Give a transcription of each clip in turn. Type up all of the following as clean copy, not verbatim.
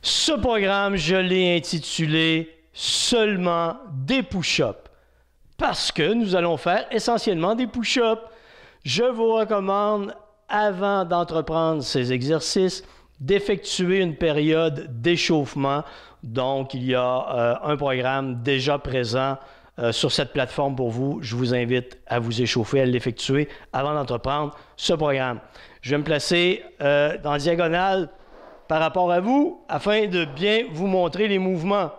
Ce programme, je l'ai intitulé « Seulement des push-ups » parce que nous allons faire essentiellement des push-ups. Je vous recommande, avant d'entreprendre ces exercices, d'effectuer une période d'échauffement. Donc, il y a un programme déjà présent sur cette plateforme pour vous. Je vous invite à vous échauffer, à l'effectuer avant d'entreprendre ce programme. Je vais me placer dans la diagonale par rapport à vous afin de bien vous montrer les mouvements.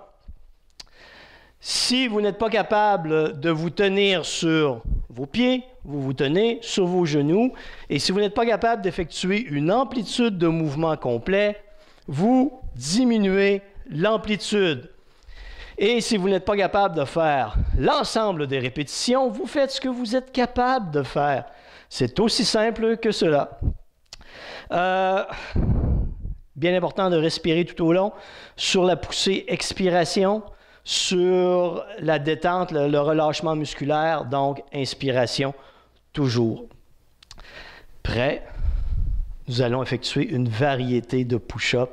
Si vous n'êtes pas capable de vous tenir sur vos pieds, vous vous tenez sur vos genoux. Et si vous n'êtes pas capable d'effectuer une amplitude de mouvement complet, vous diminuez l'amplitude. Et si vous n'êtes pas capable de faire l'ensemble des répétitions, vous faites ce que vous êtes capable de faire. C'est aussi simple que cela. Bien important de respirer tout au long. Sur la poussée, expiration. Sur la détente, le relâchement musculaire, donc inspiration, toujours. Prêt? Nous allons effectuer une variété de push-ups.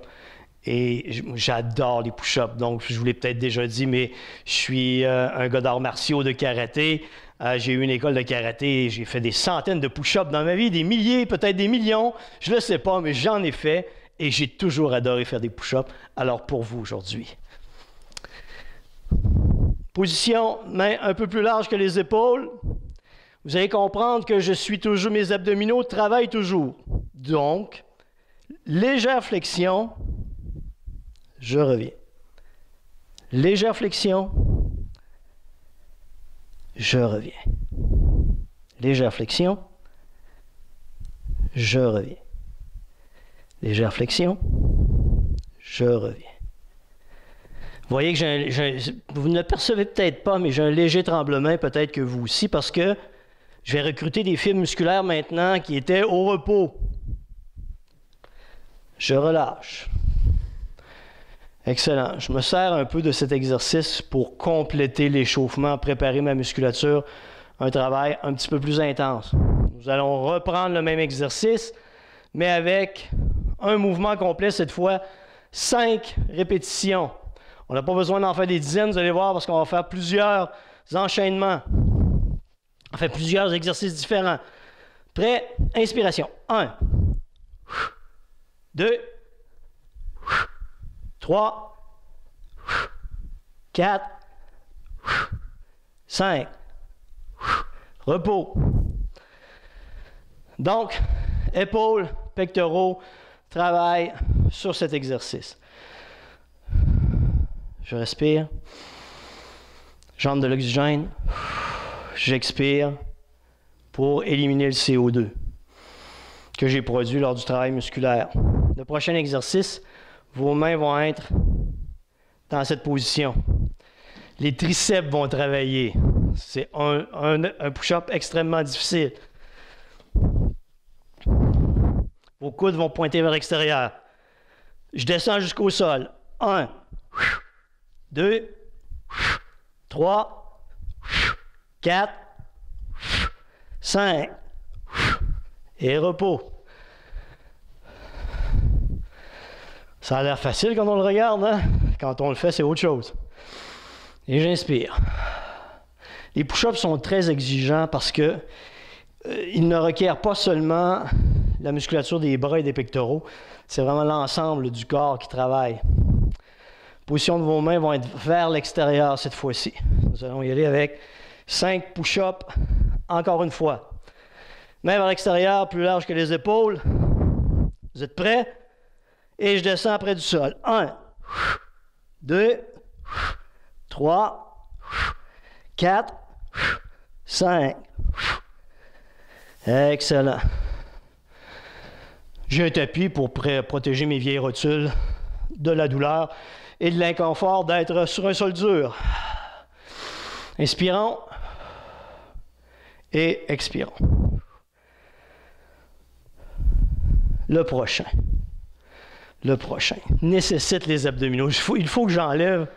Et j'adore les push-ups, donc je vous l'ai peut-être déjà dit, mais je suis un gars d'arts martiaux de karaté. J'ai eu une école de karaté et j'ai fait des centaines de push-ups dans ma vie, des milliers, peut-être des millions. Je ne le sais pas, mais j'en ai fait et j'ai toujours adoré faire des push-ups. Alors pour vous aujourd'hui. Position, main un peu plus large que les épaules. Vous allez comprendre que mes abdominaux travaillent toujours. Donc, légère flexion, je reviens. Légère flexion, je reviens. Légère flexion, je reviens. Légère flexion, je reviens. Vous voyez que vous ne le percevez peut-être pas, mais j'ai un léger tremblement, peut-être que vous aussi, parce que je vais recruter des fibres musculaires maintenant qui étaient au repos. Je relâche. Excellent. Je me sers un peu de cet exercice pour compléter l'échauffement, préparer ma musculature, un travail un petit peu plus intense. Nous allons reprendre le même exercice, mais avec un mouvement complet cette fois, 5 répétitions. On n'a pas besoin d'en faire des dizaines, vous allez voir, parce qu'on va faire plusieurs enchaînements. Enfin, plusieurs exercices différents. Prêt? Inspiration. 1, 2, 3, 4, 5. Repos. Donc, épaules, pectoraux, travail sur cet exercice. Je respire. J'entre de l'oxygène. J'expire pour éliminer le CO2 que j'ai produit lors du travail musculaire. Le prochain exercice, vos mains vont être dans cette position. Les triceps vont travailler. C'est un push-up extrêmement difficile. Vos coudes vont pointer vers l'extérieur. Je descends jusqu'au sol. 1, 2, 3, 4, 5. Et repos. Ça a l'air facile quand on le regarde, hein? Quand on le fait, c'est autre chose. Et j'inspire. Les push-ups sont très exigeants parce que ils ne requièrent pas seulement la musculature des bras et des pectoraux, c'est vraiment l'ensemble du corps qui travaille. Position de vos mains vont être vers l'extérieur cette fois-ci. Nous allons y aller avec 5 push-ups, encore une fois. Mains vers l'extérieur, plus large que les épaules. Vous êtes prêts? Et je descends près du sol. 1, 2, 3, 4, 5. Excellent. J'ai un tapis pour protéger mes vieilles rotules de la douleur et de l'inconfort d'être sur un sol dur. Inspirons et expirons. Le prochain nécessite les abdominaux. Il faut que j'enlève.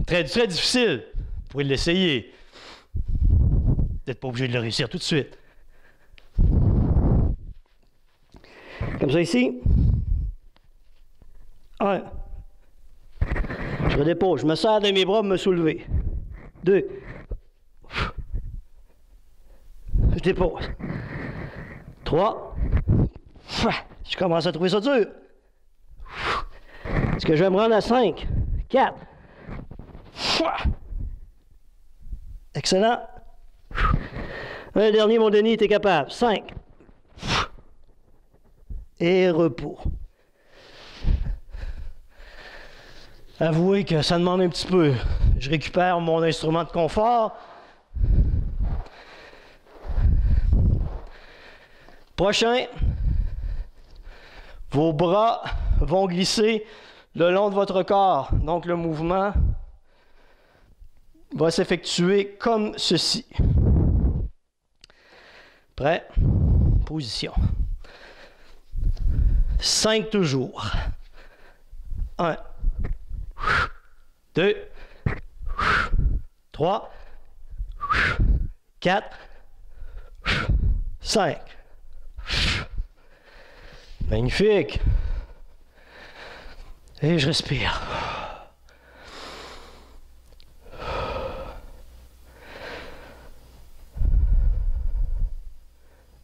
Très, très difficile. Vous pourrez l'essayer. Vous n'êtes pas obligé de le réussir tout de suite. Comme ça ici. 1. Je redépose. Je me sers de mes bras pour me soulever. 2. Je dépose. 3. Je commence à trouver ça dur. Est-ce que je vais me rendre à 5? 4. Excellent. Un dernier, mon Denis, t'es capable. 5. Et repos. Avouez que ça demande un petit peu. Je récupère mon instrument de confort. Prochain, vos bras vont glisser le long de votre corps. Donc le mouvement va s'effectuer comme ceci. Prêt? Position. 5 toujours. 1, 2, 3, 4, 5. Magnifique. Et je respire.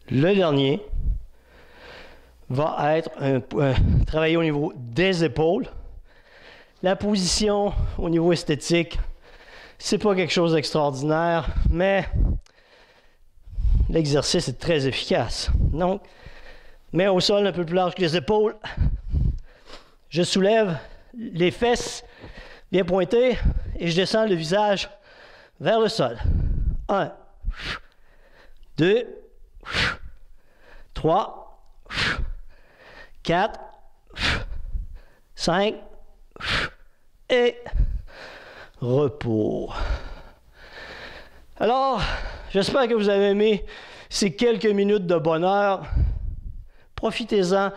Le dernier va être travailler au niveau des épaules. La position au niveau esthétique, c'est pas quelque chose d'extraordinaire, mais l'exercice est très efficace. Donc, mets au sol un peu plus large que les épaules. Je soulève les fesses bien pointées et je descends le visage vers le sol. 1, 2, 3, 4, 5 et repos. Alors, j'espère que vous avez aimé ces quelques minutes de bonheur. Profitez-en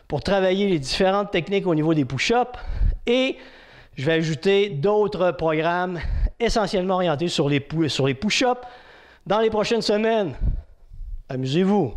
pour travailler les différentes techniques au niveau des push-ups et je vais ajouter d'autres programmes essentiellement orientés sur les push-ups dans les prochaines semaines. Amusez-vous!